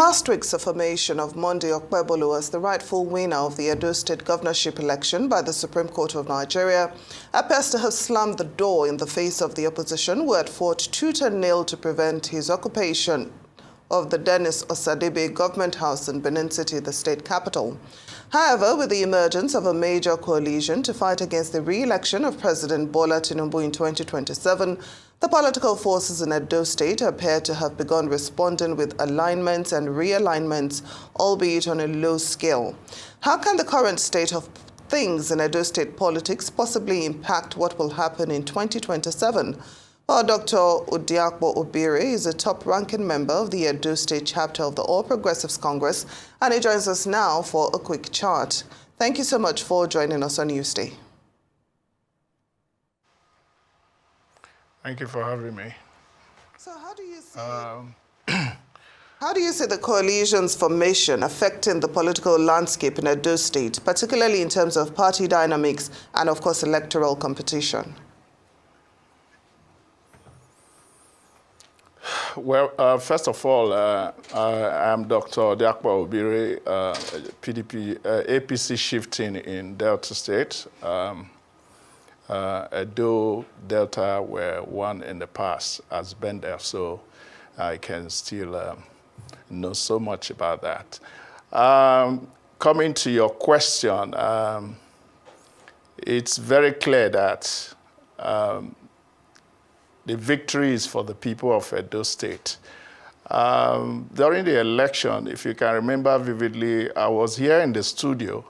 last week's affirmation of Monday Okpebolo as the rightful winner of the Edo State governorship election by the Supreme Court of Nigeria appears to have slammed the door in the face of the opposition, who had fought tooth and nail to prevent his occupation of the Dennis Osadebe government house in Benin City, the state capital. However, with the emergence of a major coalition to fight against the re-election of President Bola Tinubu in 2027, the political forces in Edo State appear to have begun responding with alignments and realignments, albeit on a low scale. How can the current state of things in Edo State politics possibly impact what will happen in 2027? Well, Dr. Obire is a top-ranking member of the Edo State chapter of the All Progressives Congress, and he joins us now for a quick chat. Thank you so much for joining us on Newsday. Thank you for having me. So how do you see the coalition's formation affecting the political landscape in Edo State, particularly in terms of party dynamics and, of course, electoral competition? Well, first of all, I'm Dr. Obire, PDP, APC shifting in Delta State. Edo, Delta were one in the past as Bender, so I can still know so much about that. Coming to your question, it's very clear that the victory is for the people of Edo State. During the election, if you can remember vividly, I was here in the studio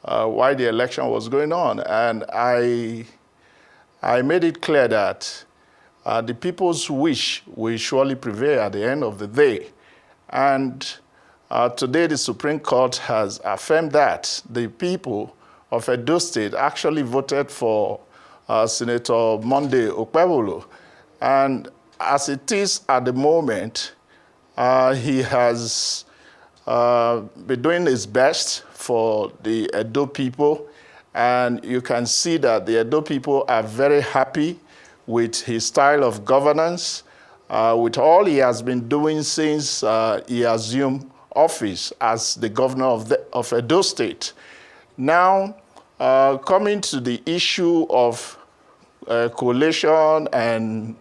while the election was going on, and I made it clear that the people's wish will surely prevail at the end of the day. And today the Supreme Court has affirmed that the people of Edo State actually voted for Senator Monday Okpebolo. And as it is at the moment, he has been doing his best for the Edo people. And you can see that the Edo people are very happy with his style of governance, with all he has been doing since he assumed office as the governor of Edo State. Now, coming to the issue of coalition and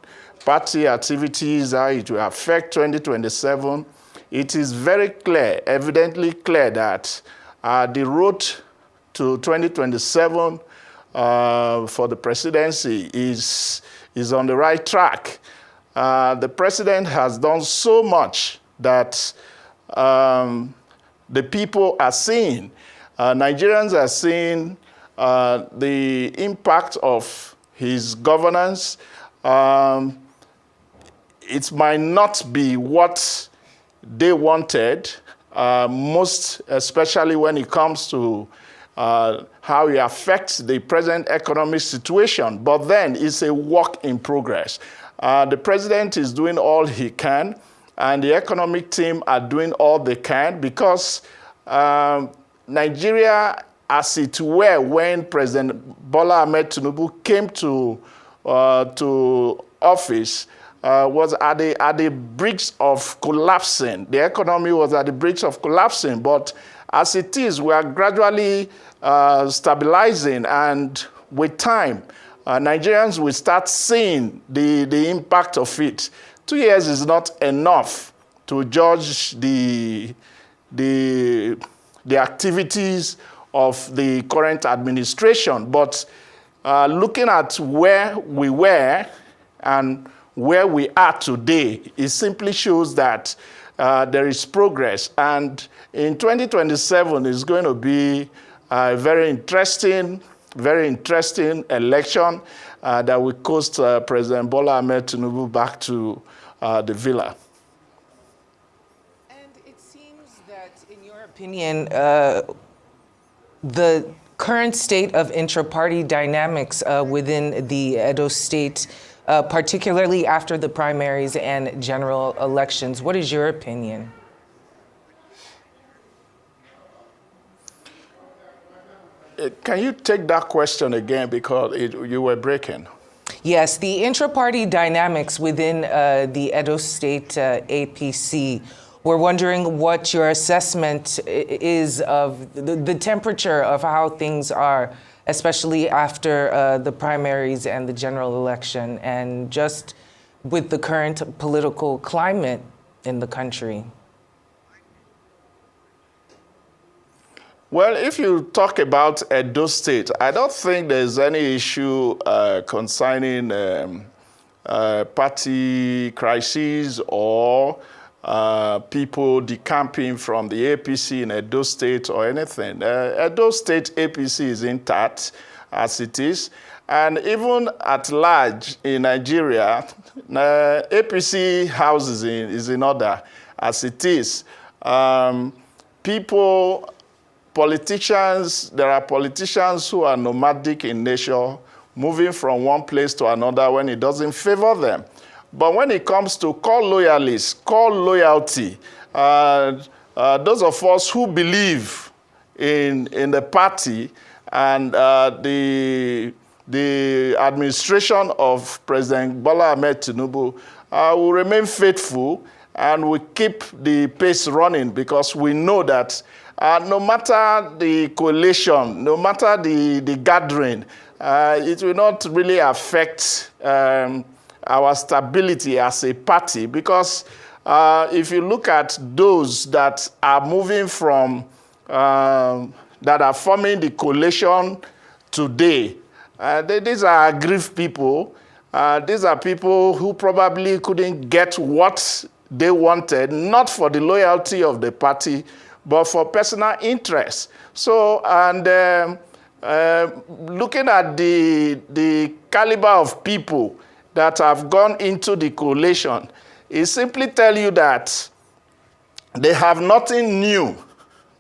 party activities, how it will affect 2027, it is very clear, evidently clear, that the road to 2027 for the presidency is on the right track. The president has done so much that the people are seeing. Nigerians are seeing the impact of his governance. It might not be what they wanted, most especially when it comes to how it affects the present economic situation, but then it's a work in progress. The president is doing all he can, and the economic team are doing all they can, because Nigeria, as it were, when President Bola Ahmed Tinubu came to office, was at the brink of collapsing. The economy was at the brink of collapsing, but as it is, we are gradually stabilizing, and with time, Nigerians will start seeing the impact of it. 2 years is not enough to judge the activities of the current administration, but looking at where we were and where we are today, it simply shows that there is progress. And in 2027 is going to be a very interesting election that will coast President Bola Ahmed Tinubu back to the villa. And it seems that, in your opinion, the current state of intra-party dynamics within the Edo State, particularly after the primaries and general elections, what is your opinion? Can you take that question again, because you were breaking? Yes, the intra-party dynamics within the Edo State APC. We're wondering what your assessment is of the temperature of how things are, especially after the primaries and the general election, and just with the current political climate in the country. Well, if you talk about Edo State, I don't think there's any issue concerning party crises or people decamping from the APC in Edo State or anything. Edo State APC is intact as it is. And even at large in Nigeria, APC house is in order as it is. Politicians, there are politicians who are nomadic in nature, moving from one place to another when it doesn't favor them. But when it comes to core loyalists, core loyalty, those of us who believe in the party and the administration of President Bola Ahmed Tinubu will remain faithful and we keep the pace running, because we know that no matter the coalition, no matter the gathering, it will not really affect our stability as a party, because if you look at those that are moving from, that are forming the coalition today, these are aggrieved people. These are people who probably couldn't get what they wanted, not for the loyalty of the party, but for personal interest. So, and looking at the caliber of people that have gone into the coalition, it simply tells you that they have nothing new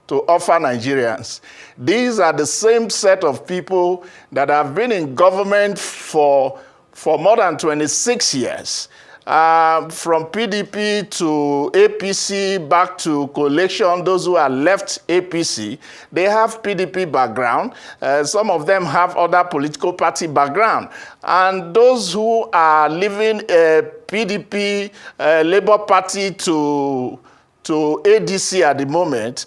to offer Nigerians. These are the same set of people that have been in government for more than 26 years. From PDP to APC, back to coalition, those who are left APC, they have PDP background. Some of them have other political party background. And those who are leaving PDP, Labour Party to ADC at the moment,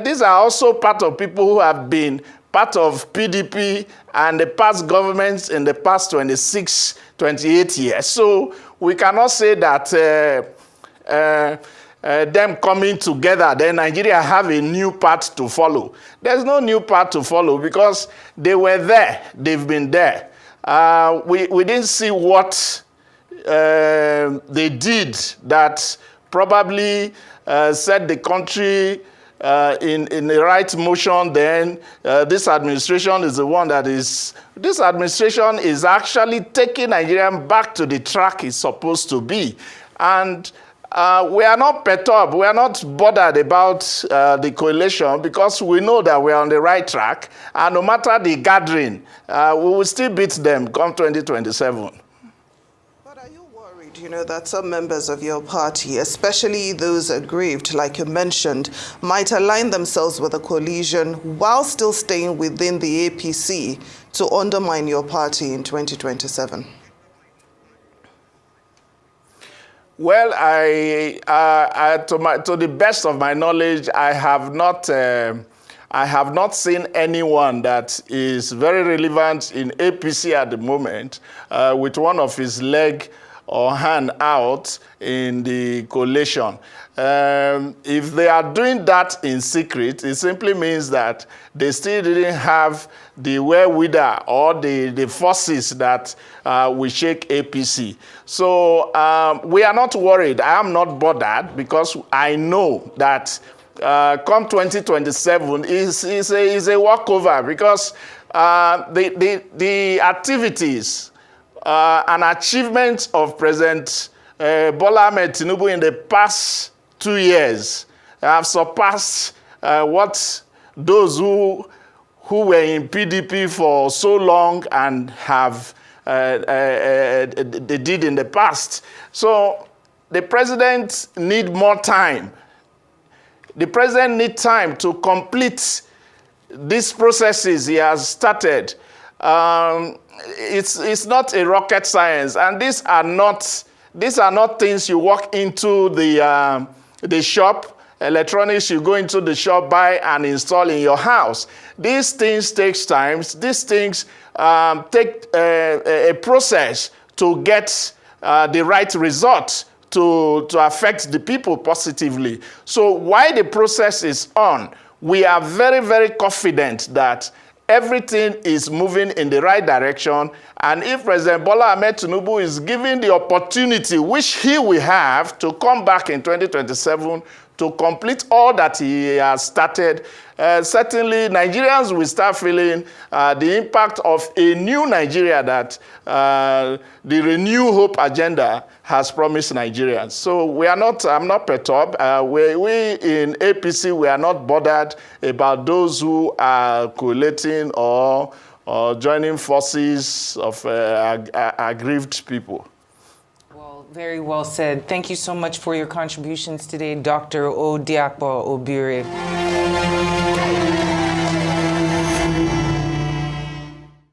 these are also part of people who have been part of PDP and the past governments in the past 26, 28 years. So we cannot say that them coming together, then Nigeria have a new path to follow. There's no new path to follow, because they were there, they've been there. We didn't see what they did that probably set the country in the right motion. Then this administration is the one that is, this administration is actually taking Nigeria back to the track it's supposed to be. And we are not perturbed, we are not bothered about the coalition, because we know that we are on the right track. And no matter the gathering, we will still beat them come 2027. You know that some members of your party, especially those aggrieved, like you mentioned, might align themselves with a coalition while still staying within the APC to undermine your party in 2027? Well, to the best of my knowledge, I have not seen anyone that is very relevant in APC at the moment with one of his leg or hand out in the coalition. If they are doing that in secret, it simply means that they still didn't have the wherewithal or the forces that will shake APC. So we are not worried. I am not bothered, because I know that come 2027 is a walkover, because the activities and achievements of President Bola Ahmed Tinubu in the past 2 years have surpassed what those who were in PDP for so long and have they did in the past. So the president need more time. The president needs time to complete these processes he has started. It's not a rocket science, and these are not things you walk into the the shop, electronics you go into the shop, buy and install in your house. These things take time. These things take a process to get the right result to affect the people positively. So while the process is on, we are very, very confident that everything is moving in the right direction. And if President Bola Ahmed Tinubu is given the opportunity, which he will have, to come back in 2027 to complete all that he has started, certainly Nigerians will start feeling the impact of a new Nigeria that the Renew Hope agenda has promised Nigerians. So I'm not perturbed. We in APC, we are not bothered about those who are collating or joining forces of aggrieved people. Very well said. Thank you so much for your contributions today, Dr. Odiakpo Obire.